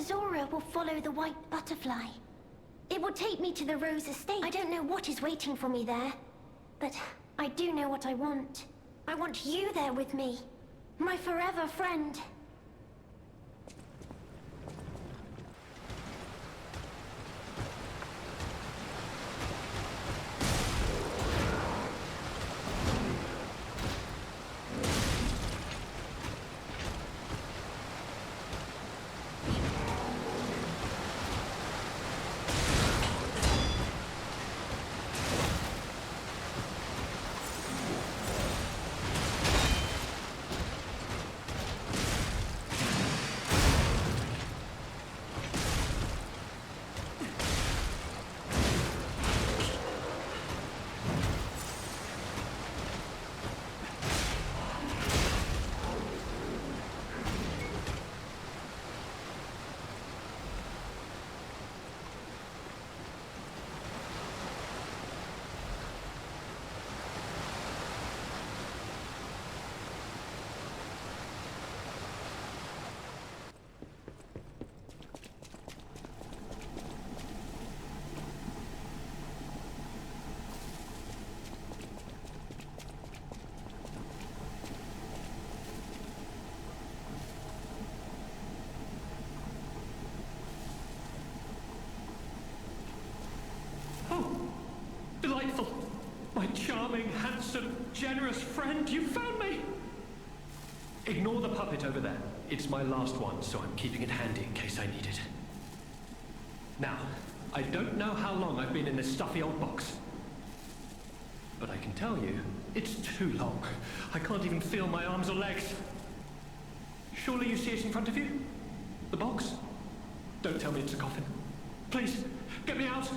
Zora will follow the white butterfly. It will take me to the Rose Estate. I don't know what is waiting for me there, but I do know what I want. I want you there with me, my forever friend. Delightful. My charming, handsome, generous friend, you found me! Ignore the puppet over there. It's my last one, so I'm keeping it handy in case I need it. Now, I don't know how long I've been in this stuffy old box. But I can tell you, it's too long. I can't even feel my arms or legs. Surely you see it in front of you? The box? Don't tell me it's a coffin. Please, get me out!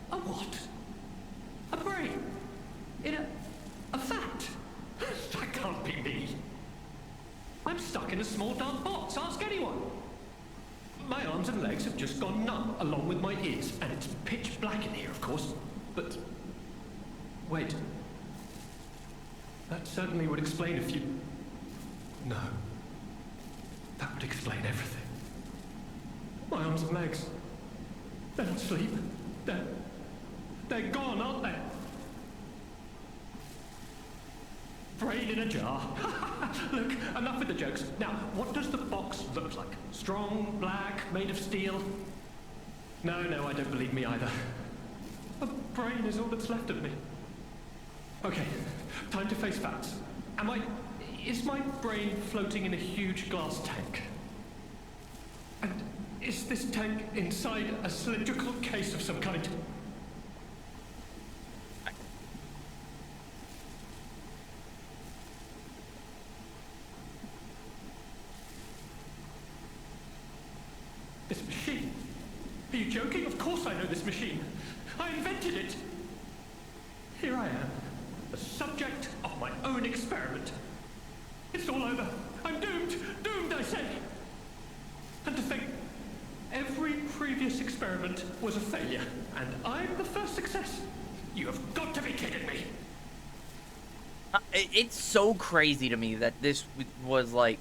A what? A brain? In a fat? That can't be me. I'm stuck in a small dark box, ask anyone. My arms and legs have just gone numb, along with my ears, and it's pitch black in here, of course. But wait. That certainly would explain a few... No. That would explain everything. My arms and legs. They're not asleep. They're gone, aren't they? Brain in a jar. Look, enough with the jokes. Now, what does the box look like? Strong, black, made of steel? No, I don't believe me either. A brain is all that's left of me. Okay, time to face facts. Is my brain floating in a huge glass tank? And is this tank inside a cylindrical case of some kind? This machine? Are you joking? Of course I know this machine. I invented it. Here I am, the subject of my own experiment. It's all over. I'm doomed. Doomed, I say. And to think, every previous experiment was a failure, and I'm the first success. You have got to be kidding me. It's so crazy to me that this was like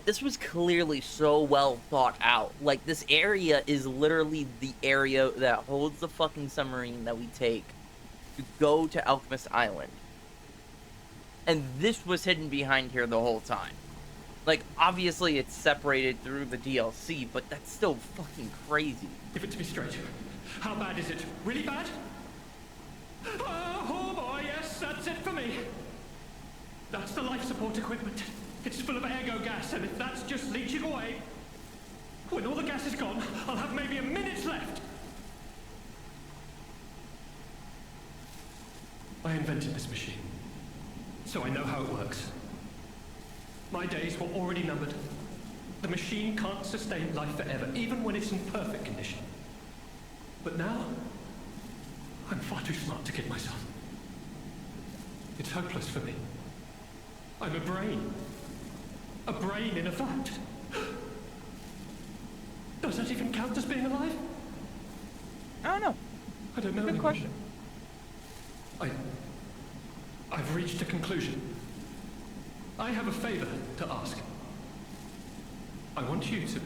this was clearly so well thought out. Like, this area is literally the area that holds the fucking submarine that we take to go to Alchemist Island. And this was hidden behind here the whole time. Like, obviously it's separated through the DLC, but that's still fucking crazy. Give it to me straight. How bad is it? Really bad? Oh boy, yes, that's it for me. That's the life support equipment. It's full of ergo gas, and if that's just leaching away, when all the gas is gone, I'll have maybe a minute left. I invented this machine, so I know how it works. My days were already numbered. The machine can't sustain life forever, even when it's in perfect condition. But now, I'm far too smart to kid myself. It's hopeless for me. I'm a brain. A brain in a vat. Does that even count as being alive? I don't know. I don't know. Good question. I... I've reached a conclusion. I have a favor to ask. I want you to...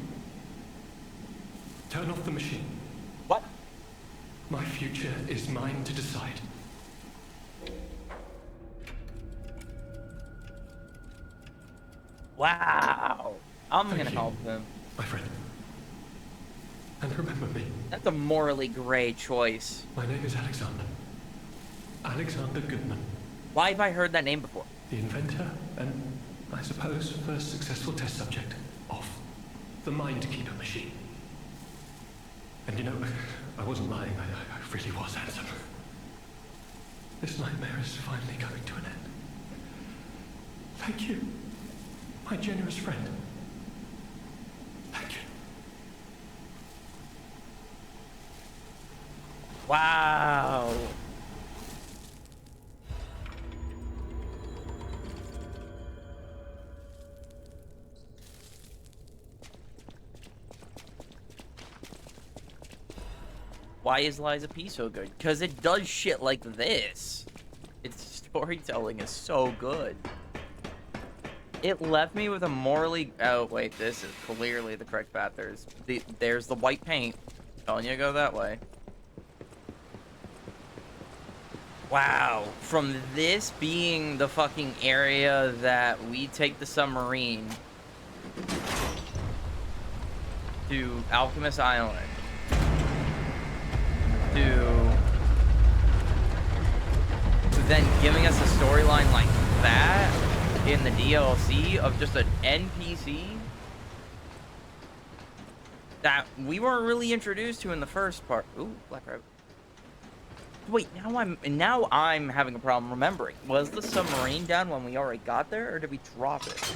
turn off the machine. What? My future is mine to decide. Wow. I'm Thank gonna you, help him. my friend. And remember me. That's a morally gray choice. My name is Alexander. Alexander Goodman. Why have I heard that name before? The inventor and, I suppose, first successful test subject of the Mindkeeper machine. And you know, I wasn't lying. I really was handsome. This nightmare is finally coming to an end. Thank you, my generous friend. Thank you. Wow. Why is Liza P so good? Because it does shit like this. Its storytelling is so good. It left me with a morally... Oh, wait, this is clearly the correct path. There's the white paint. Telling you to go that way. Wow. From this being the fucking area that we take the submarine to Alchemist Island. To then giving us a storyline like that in the DLC of just an NPC that we weren't really introduced to in the first part. Ooh, Black Rabbit. Wait, now I'm having a problem remembering. Was the submarine down when we already got there, or did we drop it?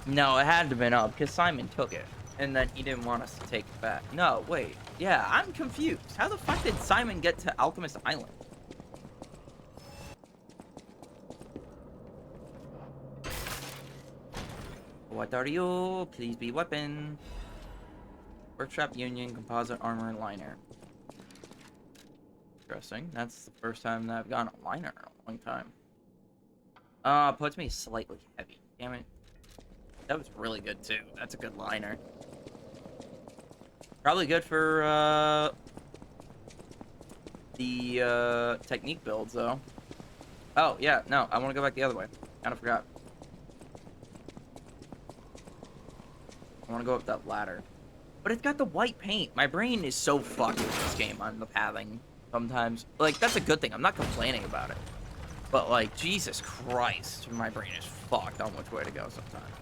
No, it had to have been up because Simon took it. And then he didn't want us to take it back. No, wait. Yeah, I'm confused. How the fuck did Simon get to Alchemist Island? What are you? Please be weapon. Workshop Union, composite armor, liner. Interesting. That's the first time that I've gotten a liner in a long time. Puts me slightly heavy. Damn it. That was really good too. That's a good liner. Probably good for the technique builds though. Oh yeah, no, I want to go back the other way. Kind of forgot. I want to go up that ladder. But it's got the white paint. My brain is so fucked with this game on the pathing sometimes. Like, that's a good thing. I'm not complaining about it. But, like, Jesus Christ, my brain is fucked on which way to go sometimes.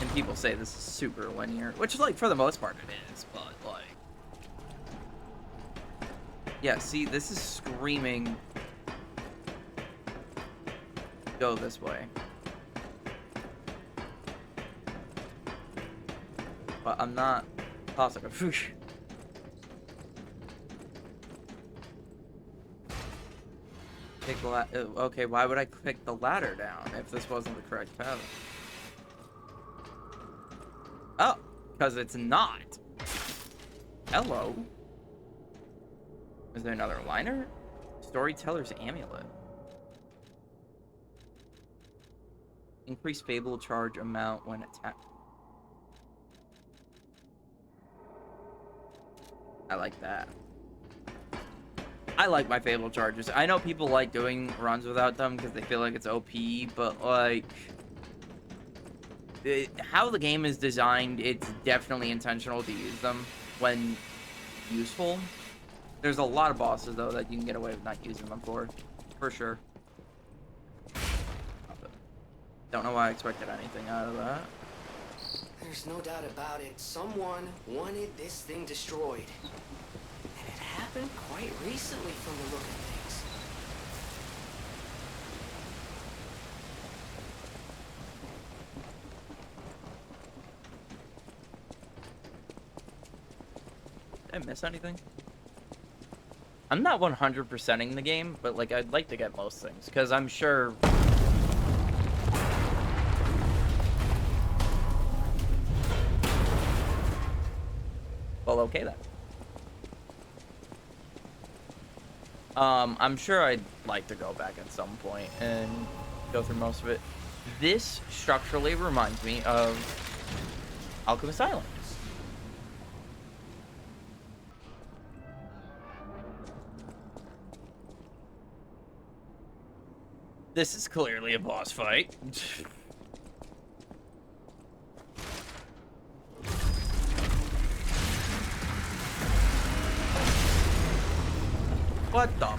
And people say this is super linear, which, like, for the most part it is, but, like... Yeah, see, this is screaming... Go this way. But I'm not positive. Pick the okay, why would I pick the ladder down if this wasn't the correct path? Oh, because it's not. Hello. Is there another liner? Storyteller's amulet. Increase fable charge amount when attacked. I like that. I like my Fable charges. I know people like doing runs without them because they feel like it's OP, but like... how the game is designed, it's definitely intentional to use them when useful. There's a lot of bosses, though, that you can get away with not using them for sure. Don't know why I expected anything out of that. There's no doubt about it. Someone wanted this thing destroyed. And it happened quite recently from the look of things. Did I miss anything? I'm not 100%ing the game, but like I'd like to get most things, because I'm sure... Well, okay then. I'm sure I'd like to go back at some point and go through most of it. This structurally reminds me of Alchemist Island. This is clearly a boss fight. What the?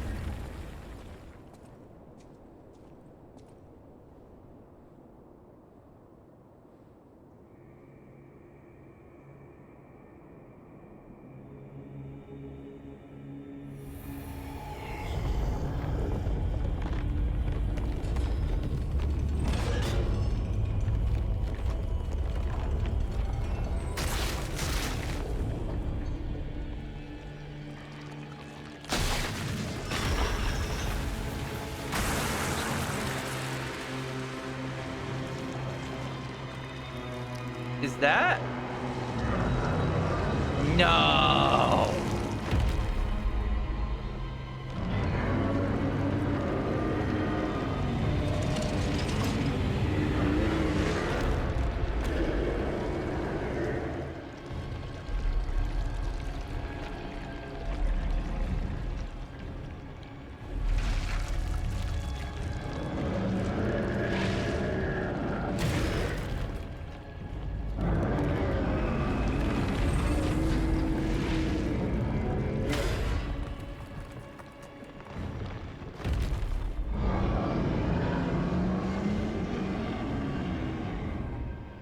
Is that? No.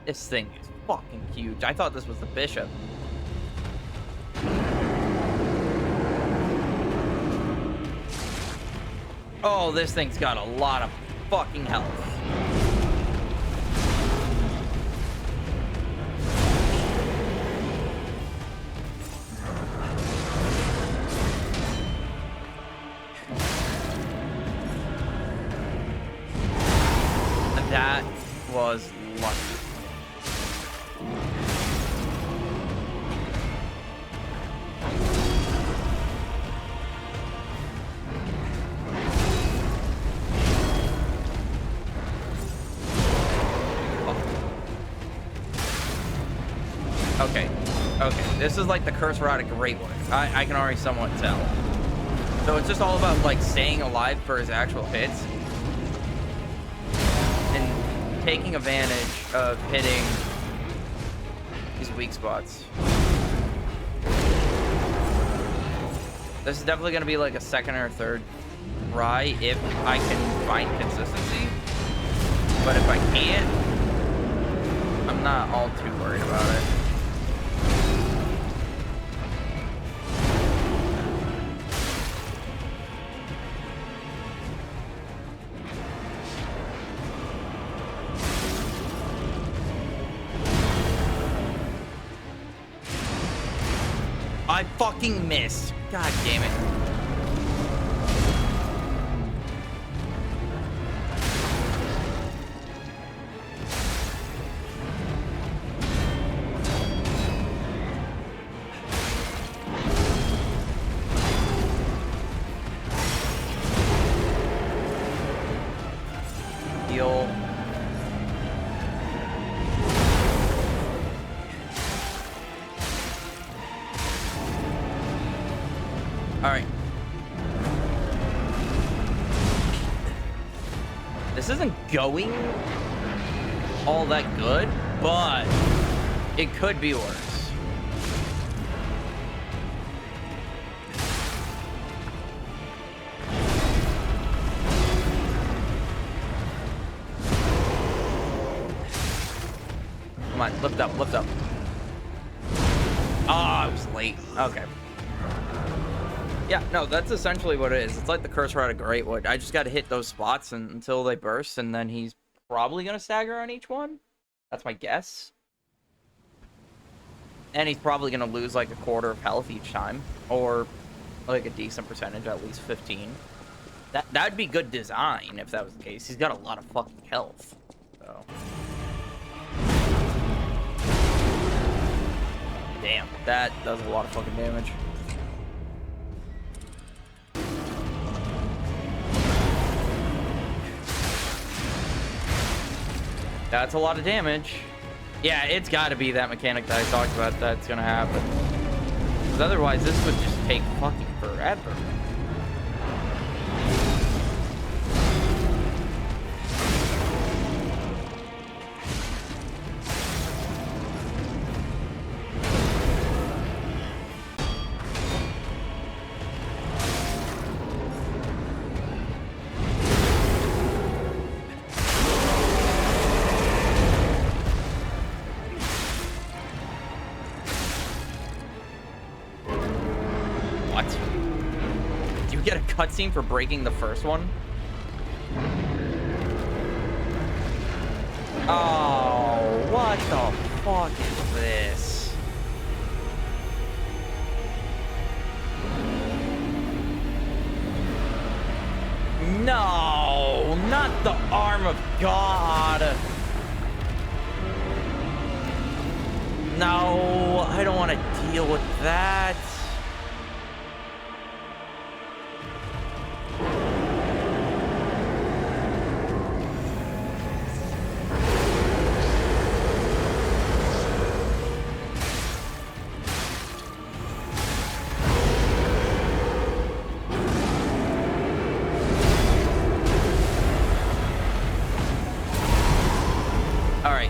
This thing is fucking huge. I thought this was the bishop. Oh, this thing's got a lot of fucking health. That was lucky. Okay, this is like the curse rod of Great Wood. I can already somewhat tell. So it's just all about like staying alive for his actual hits and taking advantage of hitting his weak spots. This is definitely going to be like a second or third try if I can find consistency. But if I can't, I'm not all too worried about it. I fucking missed. God damn it. Heal. Alright. This isn't going all that good, but it could be worse. Come on, lift up, lift up. Oh, I was late. Okay. Yeah, no, that's essentially what it is. It's like the curse rod of Greatwood. I just got to hit those spots until they burst, and then he's probably going to stagger on each one. That's my guess. And he's probably going to lose like a quarter of health each time, or like a decent percentage, at least 15. That'd be good design if that was the case. He's got a lot of fucking health. So. Damn, that does a lot of fucking damage. That's a lot of damage. Yeah, it's got to be that mechanic that I talked about that's gonna happen. Because otherwise, this would just take fucking forever. Cutscene for breaking the first one. Oh, what the fuck is this? No, not the arm of God. No, I don't want to deal with that.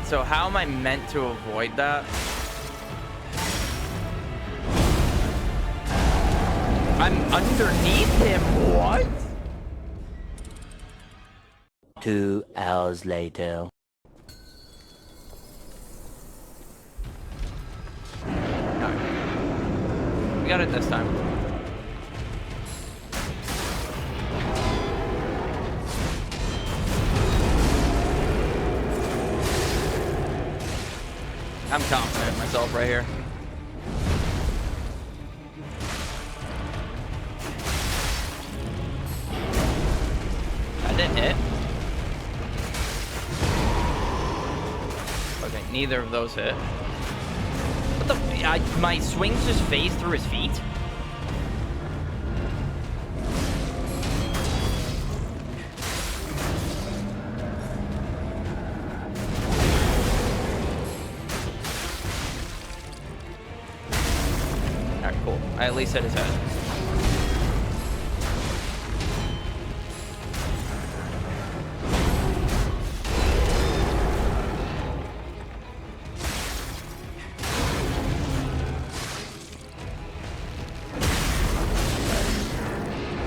So how am I meant to avoid that? I'm underneath him. What? 2 hours later. Alright. We got it this time. I'm confident in myself right here. That didn't hit. Okay, neither of those hit. What the? My swings just phased through his feet? I at least hit his head.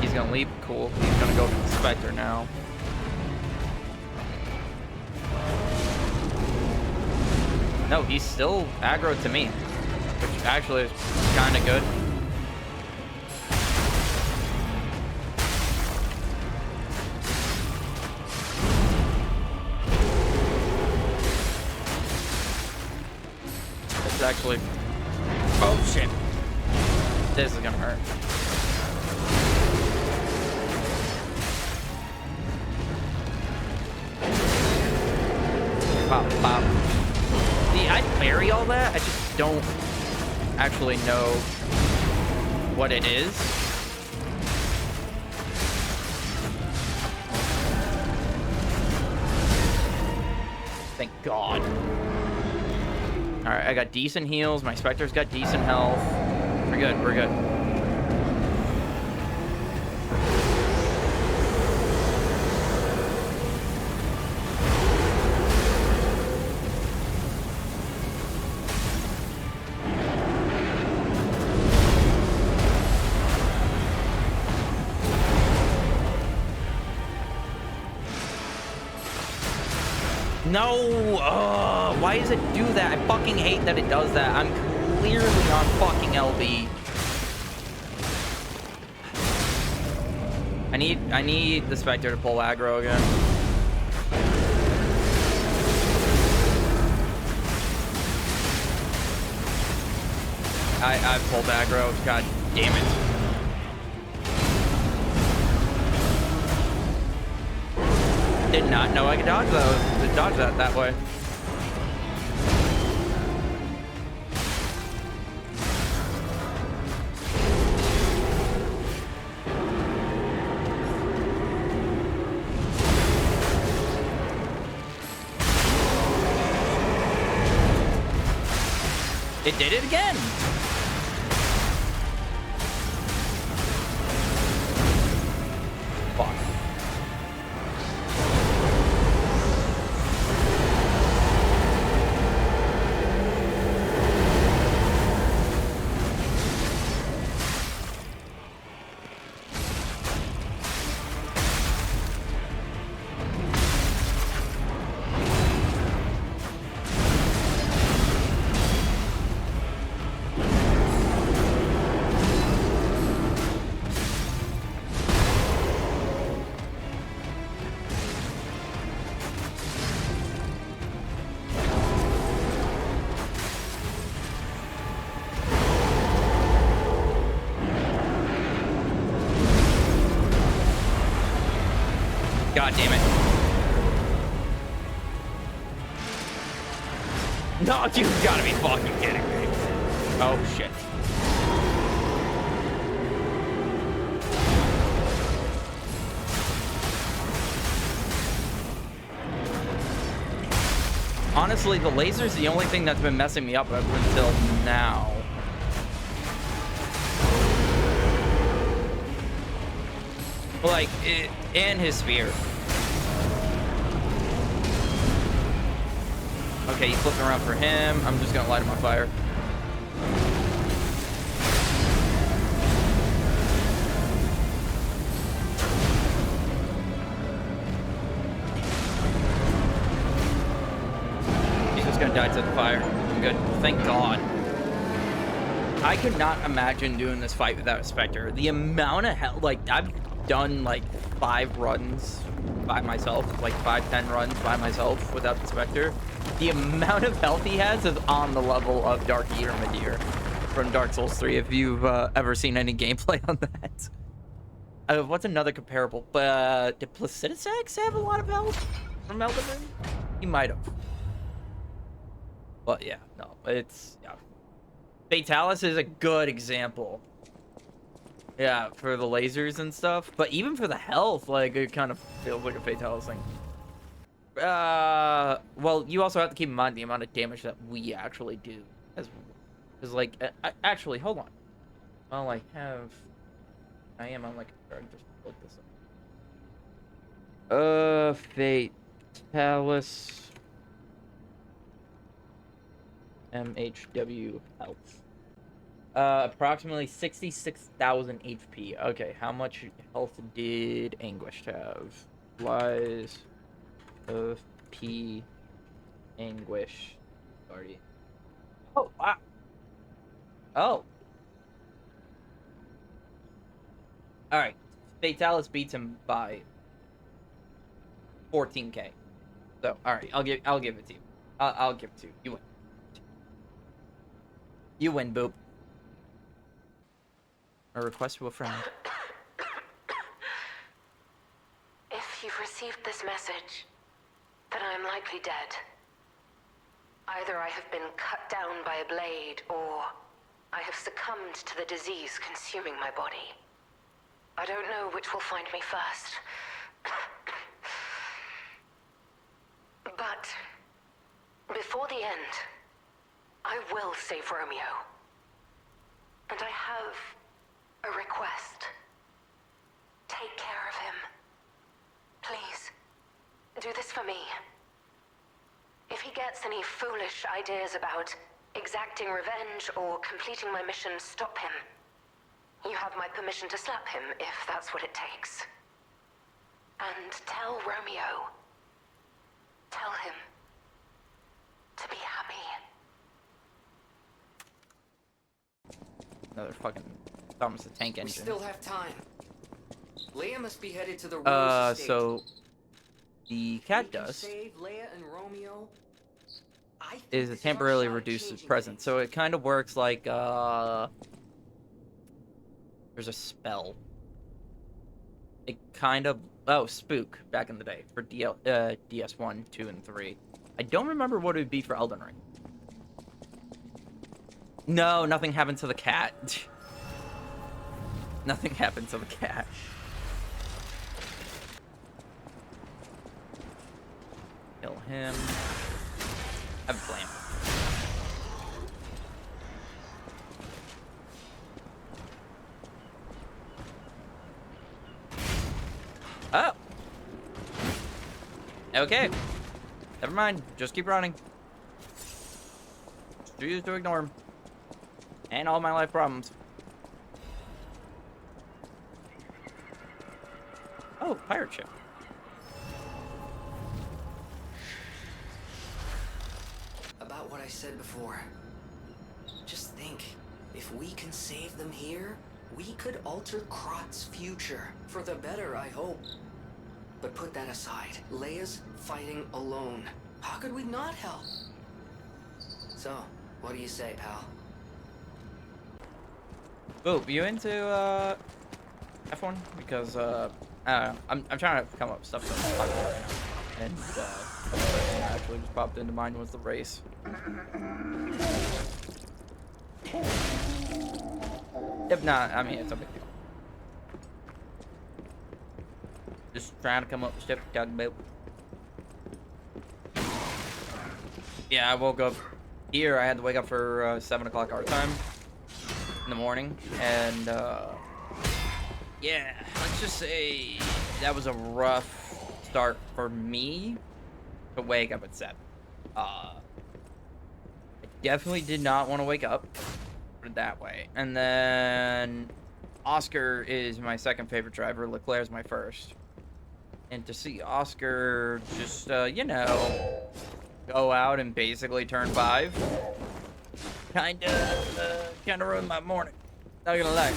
He's gonna leap. Cool. He's gonna go for the Spectre now. No, he's still aggro to me, which actually is kind of good. Actually, oh shit, this is gonna hurt. Pop, pop. See, I bury all that. I just don't actually know what it is. Thank God. Alright, I got decent heals. My Spectre's got decent health. We're good, we're good. No! Why does it do that? I fucking hate that it does that. I'm clearly on fucking LB. I need the Spectre to pull aggro again. I pulled aggro. God damn it. Did not know I could dodge that way. It did it again. Fuck. God damn it. No, you gotta be fucking kidding me. Oh, shit. Honestly, the laser's the only thing that's been messing me up up until now. Like, and his spear. Okay, he's flipping around for him. I'm just gonna light him on fire. He's just gonna die to the fire. I'm good. Thank God. I could not imagine doing this fight without a Spectre. The amount of hell, like, I've done like 5 runs by myself, like 5-10 runs by myself without the Spectre. The amount of health he has is on the level of Dark Eater from Dark Souls 3, if you've ever seen any gameplay on that. What's another comparable? Did Placidus X have a lot of health from Elden Ring? He might have. But yeah, no, it's, yeah. Fatalis is a good example. Yeah, for the lasers and stuff. But even for the health, like, it kind of feels like a Fatalis thing. Well, you also have to keep in mind the amount of damage that we actually do. Because, like, actually, hold on. Well, I am on, like, just look this up. Fatalis. MHW health. Approximately 66,000 HP. Okay, how much health did Anguished have? Lies of P Anguished Guardian. Oh, wow. Oh. Alright. Fatalis beats him by 14k. So, alright, I'll give it to you. I'll give it to you. You win. You win, Boop. A request to a friend. If you've received this message, then I am likely dead. Either I have been cut down by a blade, or I have succumbed to the disease consuming my body. I don't know which will find me first. But before the end, I will save Romeo. And I have a request. Take care of him. Please, do this for me. If he gets any foolish ideas about exacting revenge or completing my mission, stop him. You have my permission to slap him if that's what it takes. And tell Romeo. Tell him to be happy. Another fucking Thomas the Tank engine. We still have time. Leia must be headed to the Rose estate. So the cat dust Save Leia and Romeo. is a temporarily reduced presence, so it kind of works like there's a spell. It kind of Spook back in the day for DS1, 2, and 3. I don't remember what it would be for Elden Ring. No, nothing happened to the cat. Nothing happened to the cat. Kill him. Have a plan. Oh. Okay. Never mind. Just keep running. Just choose to ignore him. And all my life problems. Oh, pirate ship. About what I said before. Just think, if we can save them here, we could alter Krot's future. For the better, I hope. But put that aside. Leia's fighting alone. How could we not help? So, what do you say, pal? Oh, you into F1? Because I'm trying to come up with stuff that's popular right now. And the thing that actually just popped into mind was the race. If not, I mean, it's a big deal. Just trying to come up with stuff to talk about. Yeah, I woke up here. I had to wake up for 7 o'clock our time in the morning. And, yeah, let's just say that was a rough start for me to wake up at 7. I definitely did not want to wake up. Put it that way. And then Oscar is my second favorite driver. Leclerc's my first. And to see Oscar just, you know, go out and basically turn 5, kinda ruined my morning. Not gonna lie.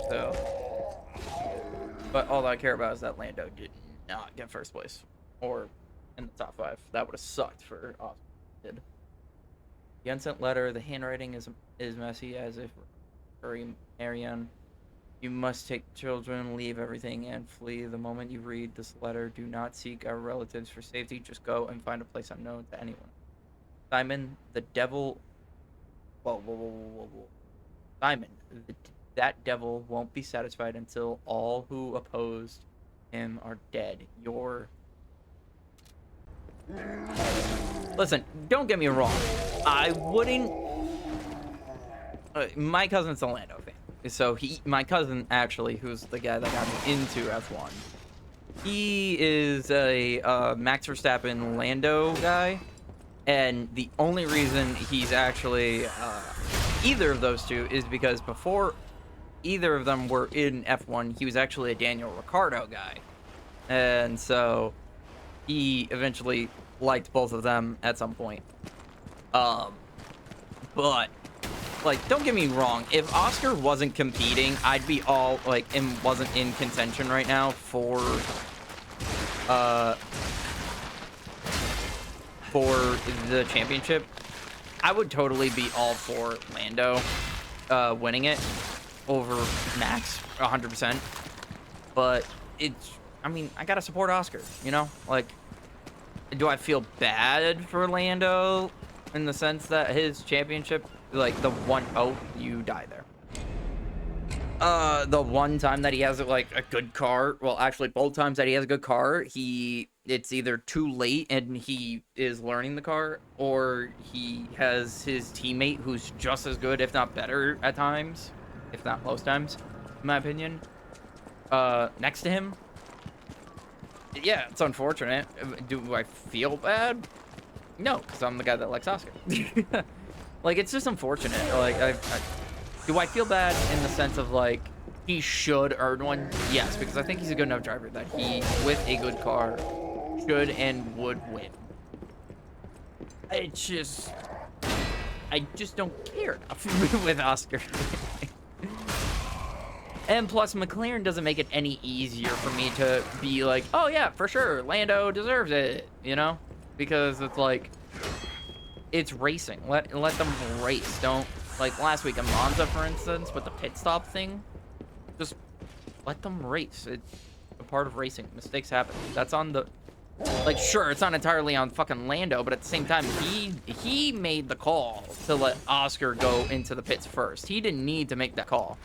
So, but all I care about is that Lando did not get first place or in the top 5. That would have sucked for Oscar. Did. The unsent letter, the handwriting is messy as if Ariane. You must take children, leave everything, and flee. The moment you read this letter, do not seek our relatives for safety. Just go and find a place unknown to anyone. Simon, the devil... Whoa. Simon, that devil won't be satisfied until all who opposed him are dead. Listen, don't get me wrong. I wouldn't... my cousin's a Lando fan. So my cousin, actually, who's the guy that got me into F1, he is a Max Verstappen Lando guy. And the only reason he's actually either of those two is because before either of them were in F1, he was actually a Daniel Ricciardo guy. And so he eventually liked both of them at some point. But, like, don't get me wrong. If Oscar wasn't competing, I'd be all, like, and wasn't in contention right now for the championship, I would totally be all for Lando winning it over Max 100%. But I mean, I gotta support Oscar, you know? Like, do I feel bad for Lando in the sense that his championship, like oh, you die there. The one time that he has like a good car, well, actually both times that he has a good car, it's either too late and he is learning the car, or he has his teammate who's just as good, if not better at times, if not most times, in my opinion, next to him. Yeah, it's unfortunate. Do I feel bad? No, because I'm the guy that likes Oscar. Like, it's just unfortunate. Like, do I feel bad in the sense of, like, he should earn one? Yes, because I think he's a good enough driver that he, with a good car, should and would win. I just don't care enough with Oscar. And plus, McLaren doesn't make it any easier for me to be like, oh yeah, for sure, Lando deserves it, you know? Because it's like, it's racing. Let them race. Don't, like last week in Monza, for instance, with the pit stop thing, just let them race. It's a part of racing. Mistakes happen. That's on the, like, sure, it's not entirely on fucking Lando, but at the same time, he made the call to let Oscar go into the pits first. He didn't need to make that call.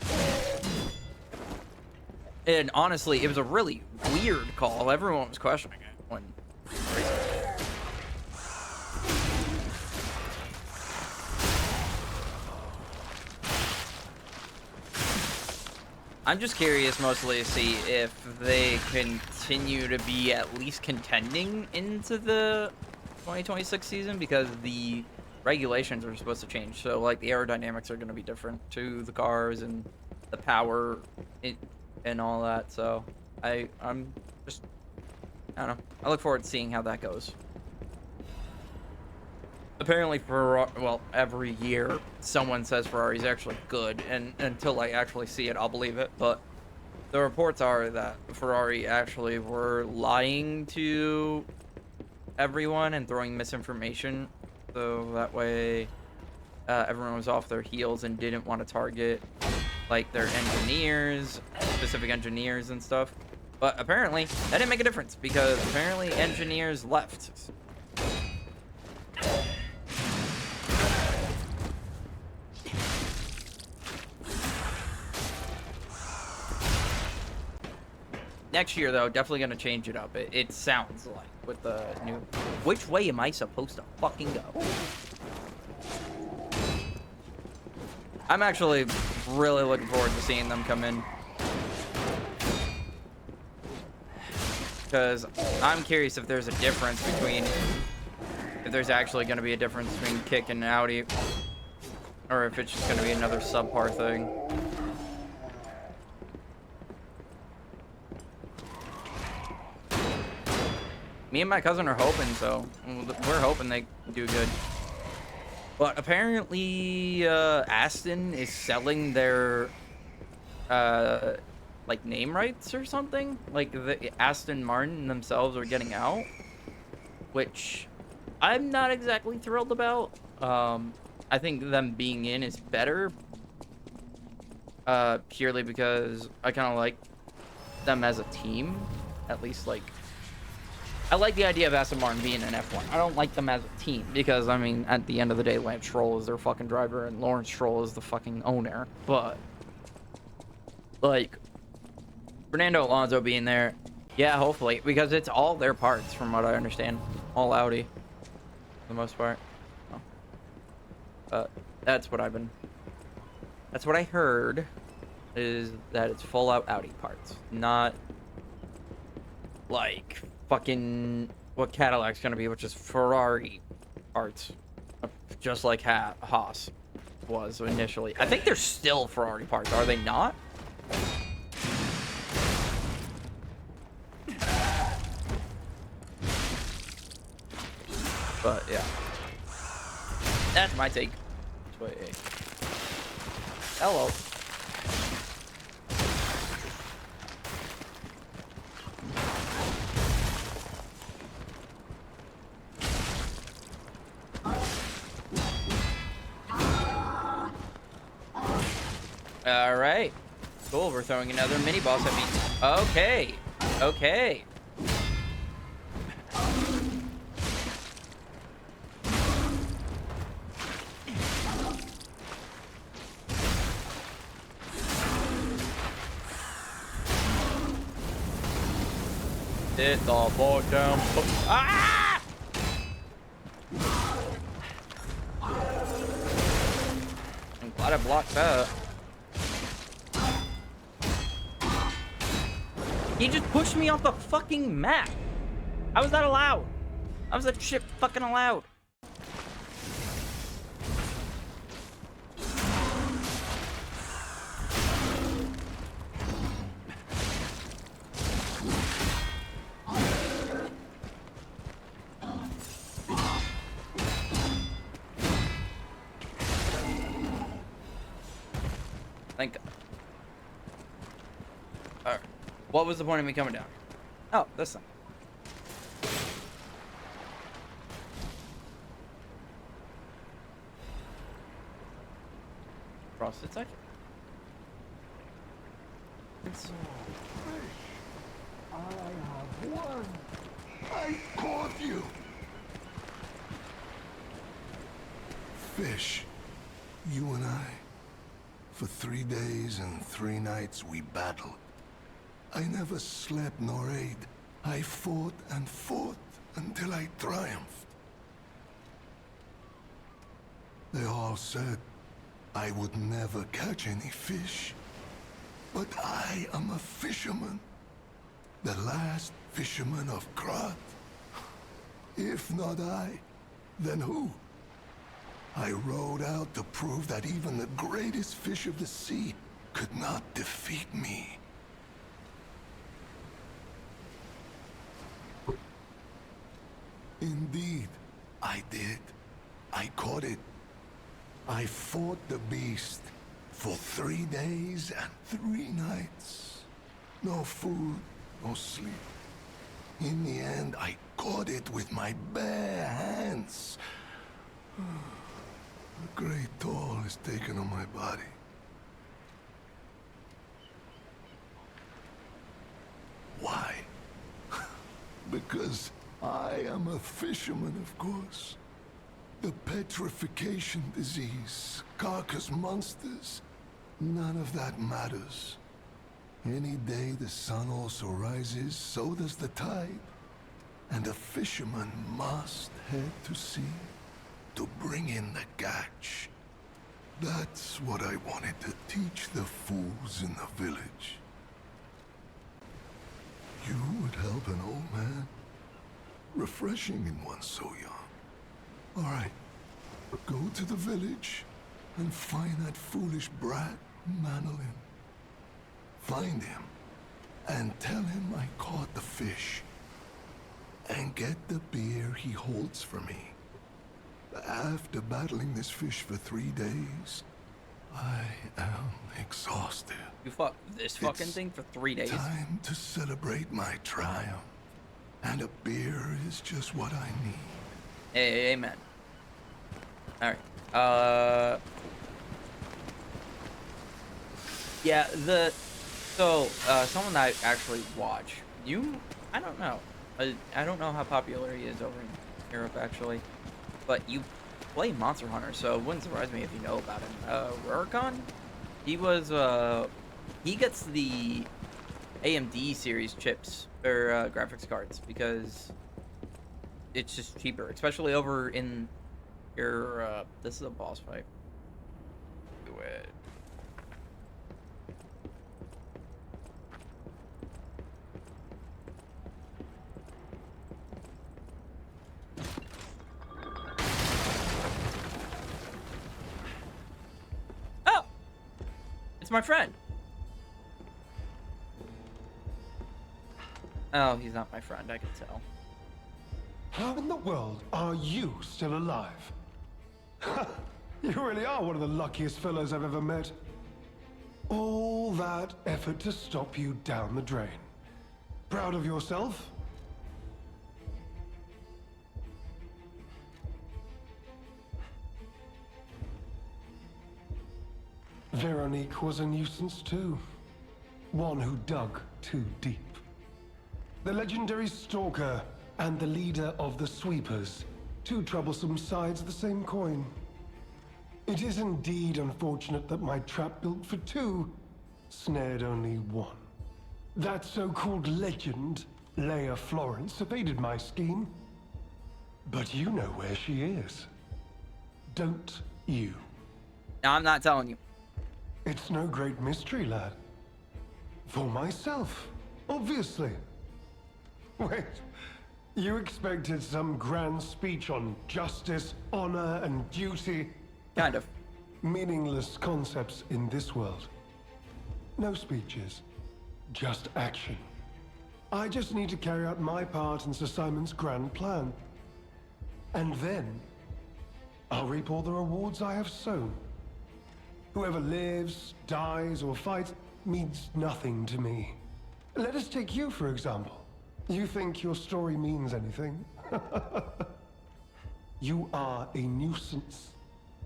And honestly, it was a really weird call. Everyone was questioning it when racing. I'm just curious mostly to see if they continue to be at least contending into the 2026 season, because the regulations are supposed to change. So like the aerodynamics are going to be different to the cars and the power and all that. So I'm just, I don't know. I look forward to seeing how that goes. Apparently well, every year someone says Ferrari's actually good, and until I actually see it, I'll believe it. But the reports are that Ferrari actually were lying to everyone and throwing misinformation, so that way everyone was off their heels and didn't want to target like their engineers, specific engineers and stuff. But apparently that didn't make a difference, because apparently engineers left. Next year, though, definitely going to change it up. It sounds like, with the new... Which way am I supposed to fucking go? I'm actually really looking forward to seeing them come in. Because I'm curious if there's a difference between... If there's actually going to be a difference between Kick and Audi. Or if it's just going to be another subpar thing. Me and my cousin are hoping, so we're hoping they do good. But apparently, Aston is selling their, like, name rights or something. Like, the Aston Martin themselves are getting out, which I'm not exactly thrilled about. I think them being in is better, purely because I kind of like them as a team, at least, like, I like the idea of Aston Martin being an F1. I don't like them as a team because, I mean, at the end of the day, Lance Stroll is their fucking driver and Lawrence Stroll is the fucking owner. But, like, Fernando Alonso being there, yeah, hopefully, because it's all their parts, from what I understand. All Audi, for the most part. That's what I heard, is that it's full out Audi parts, not like fucking what Cadillac's gonna be, which is Ferrari parts, just like Haas was initially. I think they're still Ferrari parts, are they not? But yeah, that's my take. Wait. Hello. All right. Cool, we're throwing another mini boss at me. Okay. Okay. Hit the fuck down. Ah! I'm glad I blocked that. He just pushed me off the fucking map. How was that allowed? How was that shit fucking allowed? Thank God. Alright. What was the point of me coming down? Oh, this thing. Frosted section. I have won. I caught you. Fish, you and I. For 3 days and 3 nights we battled. I never slept nor ate. I fought and fought until I triumphed. They all said I would never catch any fish. But I am a fisherman. The last fisherman of Krat. If not I, then who? I rowed out to prove that even the greatest fish of the sea could not defeat me. Indeed, I did. I caught it. I fought the beast for 3 days and 3 nights. No food, no sleep. In the end, I caught it with my bare hands. A great toll is taken on my body. Why? Because I am a fisherman, of course. The petrification disease, carcass monsters, none of that matters. Any day the sun also rises, so does the tide. And a fisherman must head to sea to bring in the catch. That's what I wanted to teach the fools in the village. You would help an old man. Refreshing in one so young. All right, go to the village and find that foolish brat, Manolin. Find him and tell him I caught the fish. And get the beer he holds for me. After battling this fish for 3 days, I am exhausted. You fought this fucking thing for 3 days? Time to celebrate my triumph. And a beer is just what I need. Amen. Alright. Yeah, someone that I actually watch. I don't know. I don't know how popular he is over in Europe, actually. But you play Monster Hunter, so it wouldn't surprise me if you know about him. Rurikon? He gets the AMD series chips, or graphics cards, because it's just cheaper, especially over in your, this is a boss fight. Do it. Oh! It's my friend. Oh, he's not my friend, I can tell. How in the world are you still alive? You really are one of the luckiest fellows I've ever met. All that effort to stop you down the drain. Proud of yourself? Veronique was a nuisance too. One who dug too deep. The legendary stalker and the leader of the sweepers. Two troublesome sides of the same coin. It is indeed unfortunate that my trap built for two snared only one. That so-called legend, Leia Florence, evaded my scheme. But you know where she is. Don't you? No, I'm not telling you. It's no great mystery, lad. For myself, obviously. Wait, you expected some grand speech on justice, honor, and duty? Kind of. Meaningless concepts in this world. No speeches, just action. I just need to carry out my part in Sir Simon's grand plan. And then, I'll reap all the rewards I have sown. Whoever lives, dies, or fights means nothing to me. Let us take you, for example. You think your story means anything? You are a nuisance,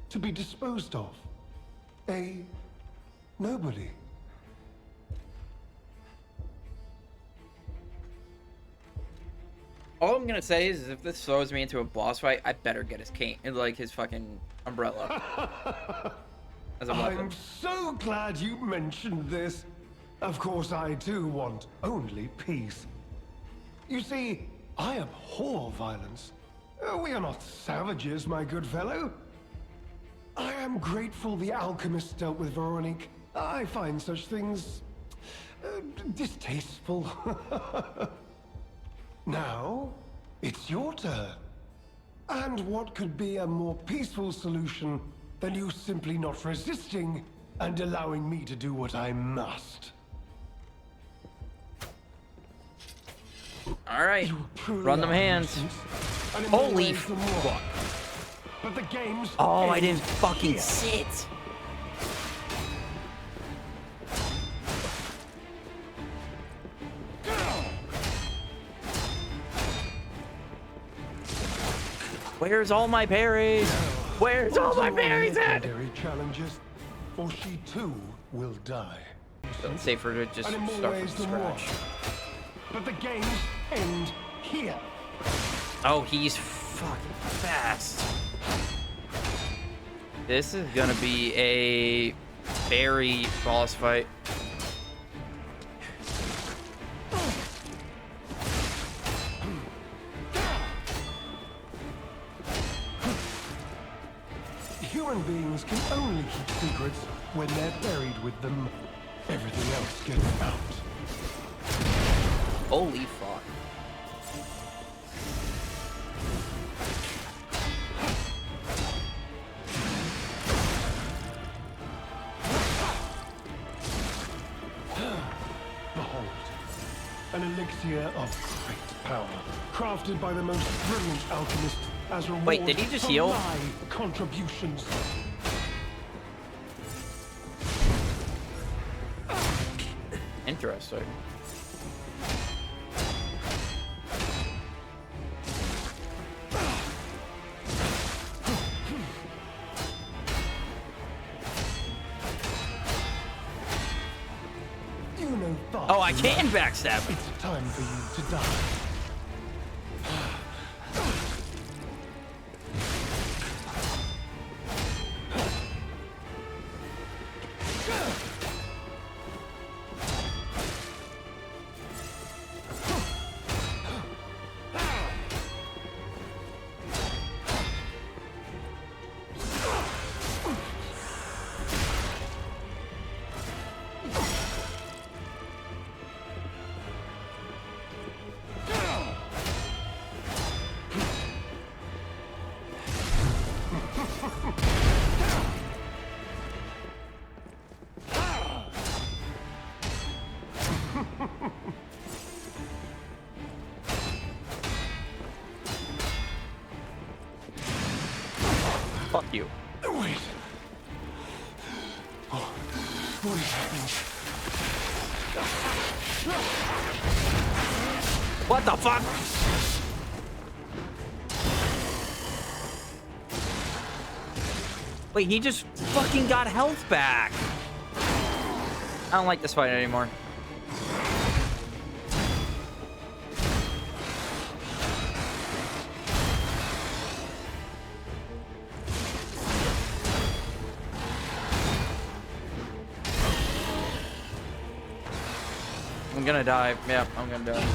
to be disposed of. A nobody. All I'm gonna say is if this throws me into a boss fight, I better get his cane, like his fucking umbrella. As a weapon. I'm so glad you mentioned this. Of course, I too want only peace. You see, I abhor violence. We are not savages, my good fellow. I am grateful the alchemist dealt with Veronique. I find such things distasteful. Now, it's your turn. And what could be a more peaceful solution than you simply not resisting and allowing me to do what I must? All right, You truly run them are hands. nuisance, and in more Holy ways than one. fuck. But the game's Oh, I end didn't fucking here. sit. Where's all my berries? Where's all my berries at? Legendary challenges, or she too will die. So it's safer to just And in more start ways from than one. scratch. But the game's end here. Oh, he's fucking fast. This is gonna be a very boss fight. Human beings can only keep secrets when they're buried with them. Everything else gets out. Holy fuck. Behold, an elixir of great power, crafted by the most brilliant alchemist as reward Wait, did he just for heal? my contributions. Interesting. You know far Oh, I too can much. backstab him. It's time for you to die. Fuck you. Wait. Oh, what is happening? What the fuck? Wait, he just fucking got health back. I don't like this fight anymore. I'm gonna die. Yep, I'm gonna die.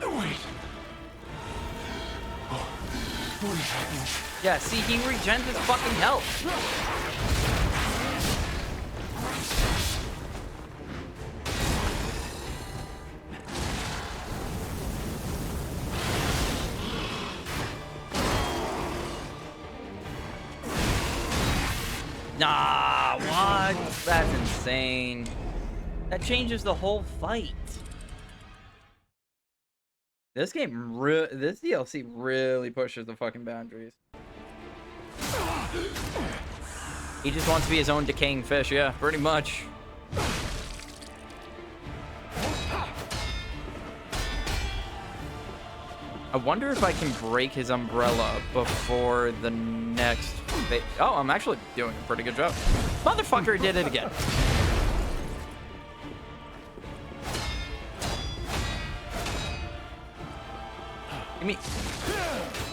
Wait. Oh, what is happening? Yeah, see, he regens his fucking health. Nah, what? That's insane. That changes the whole fight. This game, this DLC really pushes the fucking boundaries. He just wants to be his own decaying fish, yeah, pretty much. I wonder if I can break his umbrella before the next... Oh, I'm actually doing a pretty good job. Motherfucker did it again. Give me...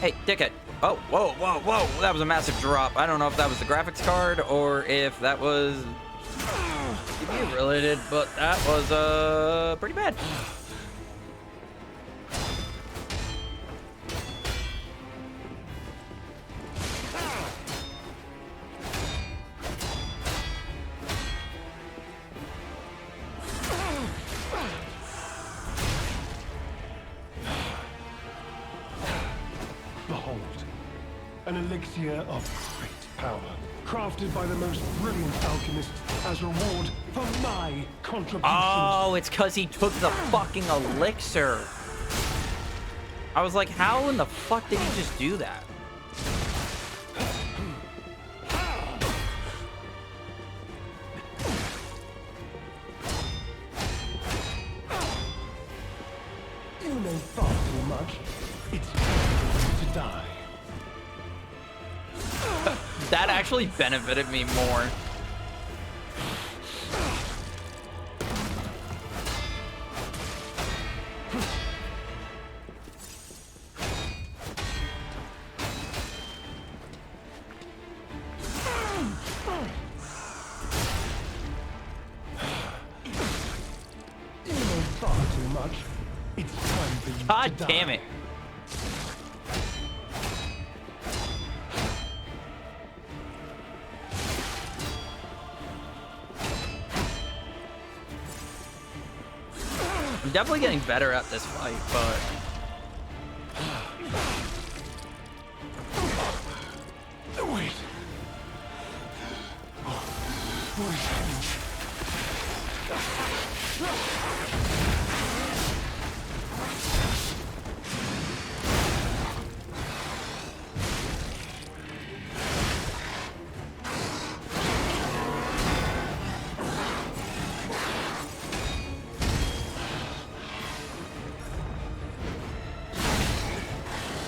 Hey, dickhead. Oh, whoa, whoa, whoa. That was a massive drop. I don't know if that was the graphics card or if that was... CPU related, but that was, pretty bad. An elixir of great power, crafted by the most brilliant alchemists as reward for my contributions. Oh, it's because he took the fucking elixir. I was like, how in the fuck did he just do that? You know far too much. It's time to die. That actually benefited me more. You know far too much. It's time for you God to damn die. it. I'm definitely getting better at this fight, but Wait. What is happening?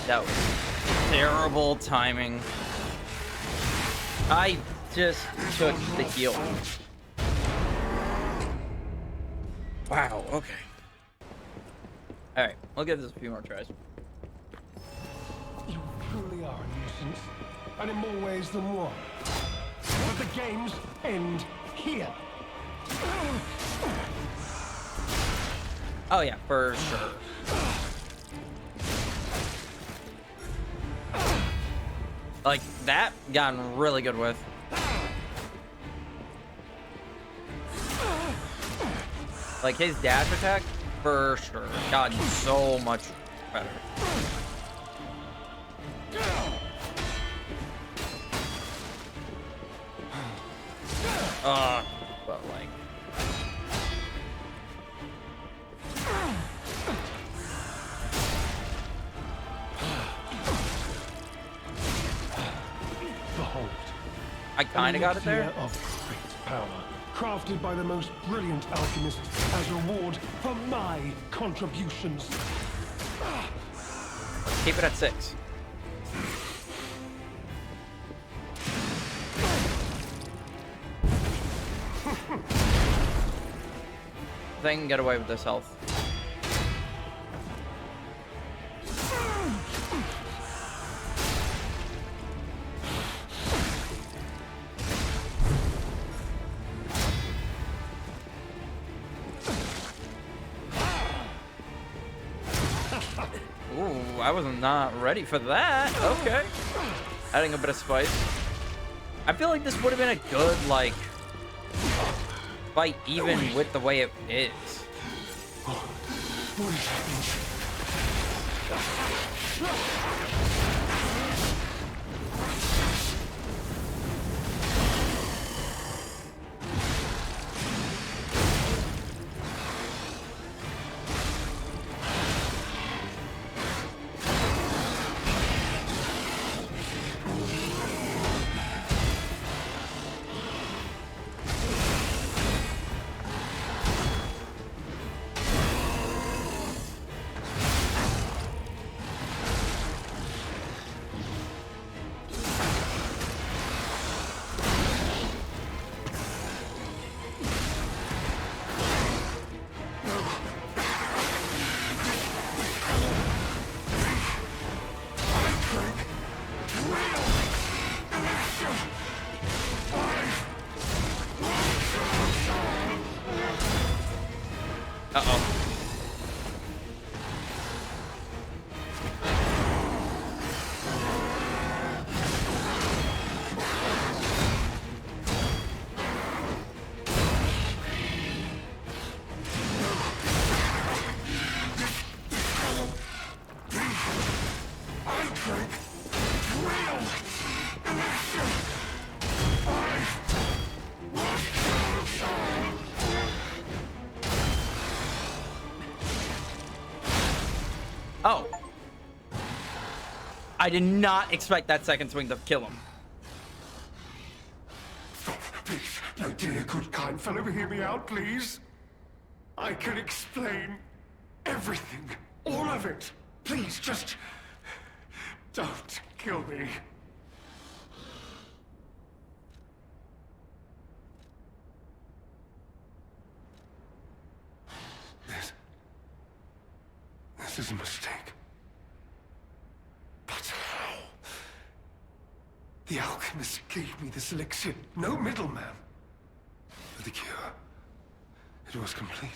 that was terrible timing. I just took the heal. Wow, okay. Alright, we'll give this a few more tries. You truly are a nuisance, and in more ways than one. But the games end here. Oh yeah, for sure. Like, that gotten really good with. Like, his dash attack, for sure, gotten so much better. But like... Behold. I kinda got it there. Elixir of great power, crafted by the most brilliant alchemists as reward for my contributions. Keep it at 6. I think I can get away with this health. Ooh, I was not ready for that. Okay. Adding a bit of spice. I feel like this would have been a good, like, fight even with the way it is. What is happening? Oh. I did not expect that second swing to kill him. Please, my dear, good, kind fellow, hear me out, please. I can explain everything. All of it. Please, just... don't kill me. This is a mistake. But how? The alchemist gave me this elixir. No middleman. For the cure. It was complete.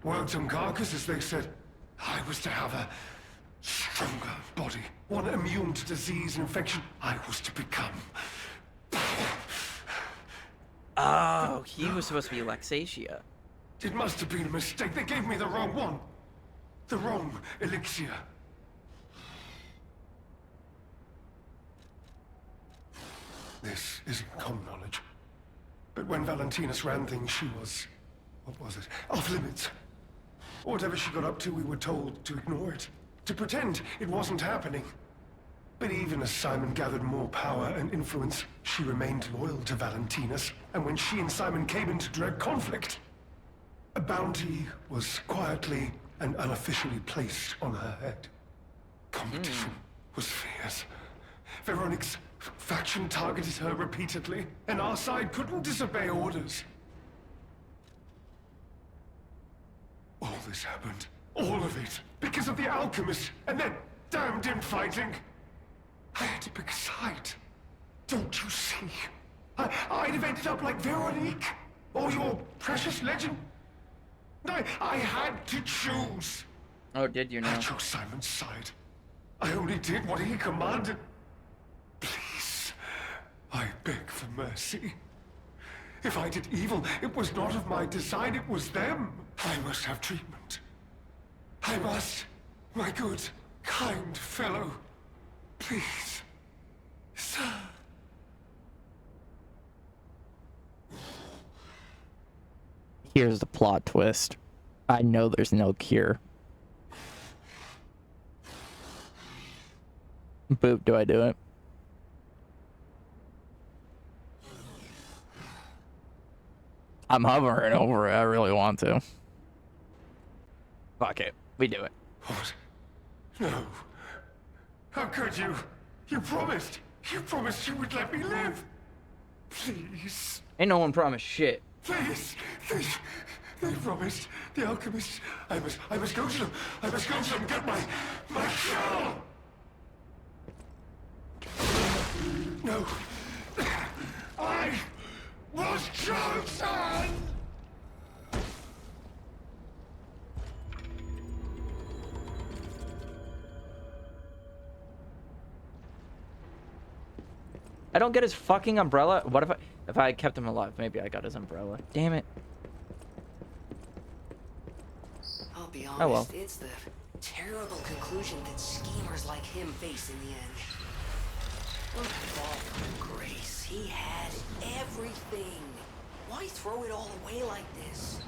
Worked on carcasses, they said. I was to have a stronger body. One immune to disease and infection. I was to become... Oh, he was supposed to be Alexatia. It must have been a mistake. They gave me the wrong one. The wrong elixir. This isn't common knowledge. But when Valentinus ran things, she was... what was it? Off limits. Whatever she got up to, we were told to ignore it. To pretend it wasn't happening. But even as Simon gathered more power and influence, she remained loyal to Valentinus. And when she and Simon came into direct conflict, a bounty was quietly and unofficially placed on her head. Competition was fierce. Veronique's faction targeted her repeatedly, and our side couldn't disobey orders. All this happened, all of it, because of the alchemist and their damned infighting. I had to pick a side. Don't you see? I'd have ended up like Veronique, or your precious legend. I had to choose. Oh, did you I know? chose Simon's side. I only did what he commanded. Please, I beg for mercy. If I did evil, it was not of my design, it was them. I must have treatment. I must, my good, kind fellow. Please, sir. Here's the plot twist. I know there's no cure. Boop, do I do it? I'm hovering over it. I really want to. Fuck it. We do it. What? No. How could you? You promised. You promised you would let me live. Please. Ain't no one promised shit. Please. They promised. The alchemist. I must go to them. I must go to them and get my cure. No. I was chosen! I don't get his fucking umbrella. What if I kept him alive? Maybe I got his umbrella. Damn it. I'll be honest, Oh well. It's the terrible conclusion that schemers like him face in the end. Don't fall from grace. He had everything. Why throw it all away like this?